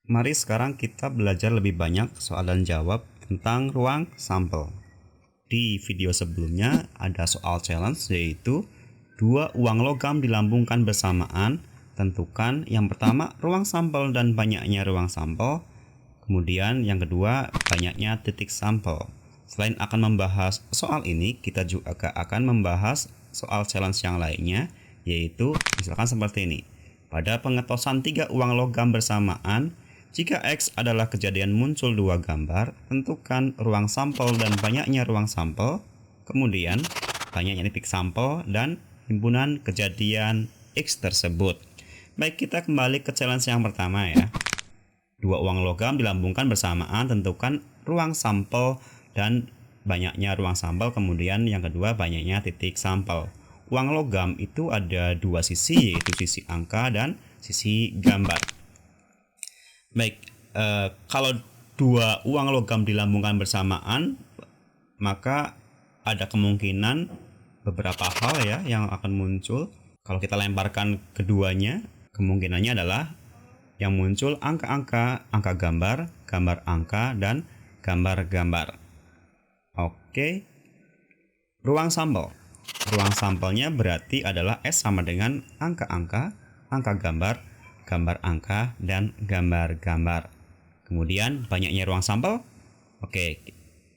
Mari sekarang kita belajar lebih banyak soal dan jawab tentang ruang sampel. Di video sebelumnya ada soal challenge, yaitu dua uang logam dilambungkan bersamaan. Tentukan yang pertama ruang sampel dan banyaknya ruang sampel. Kemudian yang kedua banyaknya titik sampel. Selain akan membahas soal ini, kita juga akan membahas soal challenge yang lainnya, yaitu misalkan seperti ini. Pada pengetosan 3 uang logam bersamaan, jika X adalah kejadian muncul 2 gambar, tentukan ruang sampel dan banyaknya ruang sampel, kemudian banyaknya titik sampel dan himpunan kejadian X tersebut. Baik, kita kembali ke challenge yang pertama ya. 2 uang logam dilambungkan bersamaan, tentukan ruang sampel dan banyaknya ruang sampel, kemudian yang kedua banyaknya titik sampel. Uang logam itu ada dua sisi, yaitu sisi angka dan sisi gambar. Baik, kalau dua uang logam dilambungkan bersamaan, maka ada kemungkinan beberapa hal ya yang akan muncul. Kalau kita lemparkan keduanya, kemungkinannya adalah yang muncul angka-angka, angka gambar, gambar angka, dan gambar-gambar. Oke, ruang sampel. Ruang sampelnya berarti adalah S sama dengan angka-angka, angka gambar, gambar angka, dan gambar-gambar. Kemudian banyaknya ruang sampel. Oke,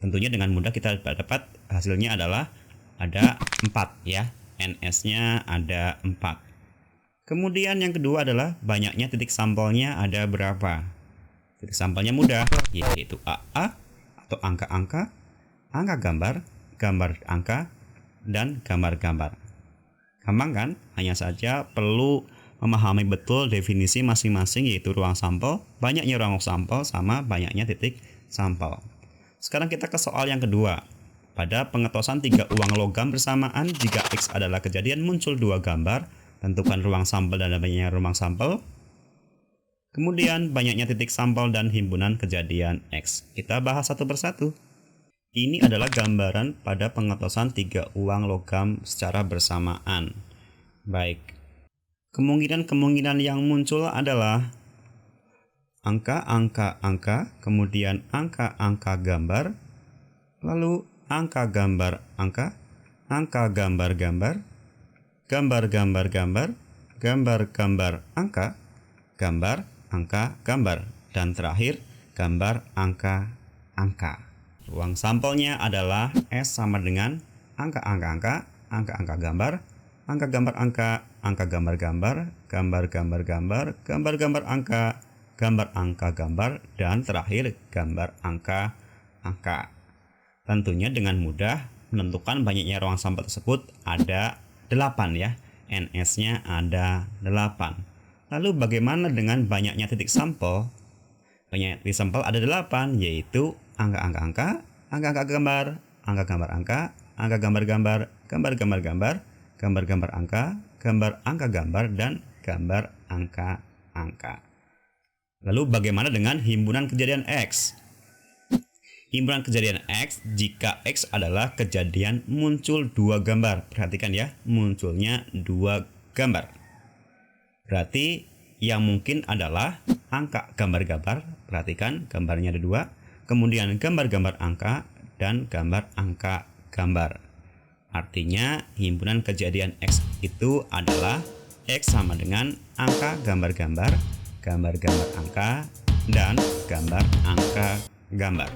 tentunya dengan mudah kita dapat hasilnya adalah ada 4 ya. NS-nya ada 4. Kemudian yang kedua adalah banyaknya titik sampelnya ada berapa. Titik sampelnya mudah, yaitu AA atau angka-angka, angka gambar, gambar angka, dan gambar-gambar. Gampang kan? Hanya saja perlu memahami betul definisi masing-masing, yaitu ruang sampel, banyaknya ruang sampel, sama banyaknya titik sampel. Sekarang kita ke soal yang kedua. Pada pengetosan 3 uang logam bersamaan, jika X adalah kejadian muncul 2 gambar, tentukan ruang sampel dan banyaknya ruang sampel. Kemudian banyaknya titik sampel dan himpunan kejadian X. Kita bahas satu persatu. Ini adalah gambaran pada pengetosan 3 uang logam secara bersamaan. Baik, kemungkinan-kemungkinan yang muncul adalah angka-angka-angka, kemudian angka-angka gambar, lalu angka gambar angka, angka gambar-gambar, gambar-gambar-gambar, gambar-gambar angka, gambar angka gambar, dan terakhir gambar angka-angka. Ruang sampelnya adalah S sama dengan angka-angka-angka, angka-angka gambar, angka gambar angka, angka gambar-gambar, gambar-gambar-gambar, gambar-gambar angka, gambar angka gambar, dan terakhir gambar angka-angka. Tentunya dengan mudah menentukan banyaknya ruang sampel tersebut ada 8 ya. NS-nya ada 8. Lalu bagaimana dengan banyaknya titik sampel? Banyak titik sampel ada 8, yaitu angka-angka-angka, angka-angka gambar, angka gambar angka, angka gambar-gambar, gambar-gambar-gambar, gambar-gambar angka, gambar angka gambar, dan gambar angka-angka. Lalu bagaimana dengan himpunan kejadian X? Himpunan kejadian X jika X adalah kejadian muncul 2 gambar. Perhatikan ya, munculnya 2 gambar. Berarti yang mungkin adalah angka gambar-gambar. Perhatikan gambarnya ada 2. Kemudian gambar-gambar angka dan gambar angka gambar. Artinya himpunan kejadian X itu adalah X sama dengan angka gambar-gambar, gambar-gambar angka, dan gambar angka gambar.